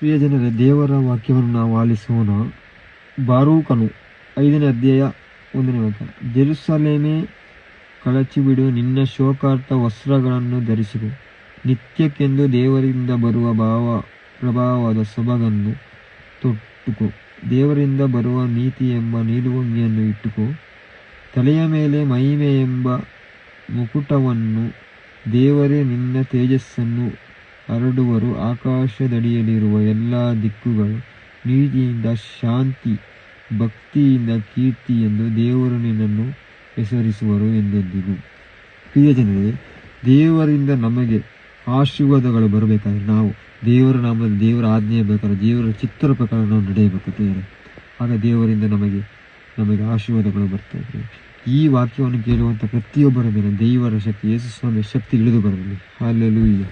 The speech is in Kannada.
ಪ್ರಿಯ ಜನರೇ, ದೇವರ ವಾಕ್ಯವನ್ನು ನಾವು ಆಲಿಸೋಣ. ಬಾರೂಕನು 5ನೇ ಅಧ್ಯಾಯ 1ನೇ ವಾಕ್ಯ. ಜೆರುಸಲೇಮೇ, ಕಳಚಿಬಿಡು, ನಿನ್ನ ಶೋಕಾರ್ಥ ವಸ್ತ್ರಗಳನ್ನು ಧರಿಸಿರು. ನಿತ್ಯಕ್ಕೆಂದು ದೇವರಿಂದ ಬರುವ ಪ್ರಭಾವದ ಸೊಬಗನ್ನು ತೊಟ್ಟುಕೋ. ದೇವರಿಂದ ಬರುವ ನೀತಿ ಎಂಬ ನಿಲುವಂಗಿಯನ್ನು ಇಟ್ಟುಕೋ. ತಲೆಯ ಮೇಲೆ ಮಹಿಮೆ ಎಂಬ ಮುಕುಟವನ್ನು. ದೇವರೇ ನಿನ್ನ ತೇಜಸ್ಸನ್ನು ಹರಡುವರು. ಆಕಾಶದಡಿಯಲ್ಲಿರುವ ಎಲ್ಲ ದಿಕ್ಕುಗಳು ನೀತಿಯಿಂದ ಶಾಂತಿ, ಭಕ್ತಿಯಿಂದ ಕೀರ್ತಿ ಎಂದು ದೇವರು ನಿನ್ನನ್ನು ಹೆಸರಿಸುವರು ಎಂದೆಂದಿಗೂ. ಪ್ರಿಯ ಜನರೇ, ದೇವರಿಂದ ನಮಗೆ ಆಶೀರ್ವಾದಗಳು ಬರಬೇಕಾದ್ರೆ ನಾವು ದೇವರ ನಾಮದಲ್ಲಿ, ದೇವರ ಆಜ್ಞೆಯ ಪ್ರಕಾರ, ದೇವರ ಚಿತ್ತರ ಪ್ರಕಾರ ನಾವು ನಡೆಯಬೇಕು ಪ್ರಿಯರೇ. ಆಗ ದೇವರಿಂದ ನಮಗೆ ಆಶೀರ್ವಾದಗಳು ಬರ್ತಾ ಇದ್ದಾರೆ. ಈ ವಾಕ್ಯವನ್ನು ಕೇಳುವಂಥ ಪ್ರತಿಯೊಬ್ಬರ ಮೇಲೆ ದೇವರ ಶಕ್ತಿ, ಯೇಸು ಸ್ವಾಮಿಯ ಶಕ್ತಿ ಇಳಿದು ಬರಲಿ. ಹಲ್ಲೆಲೂಯಾ.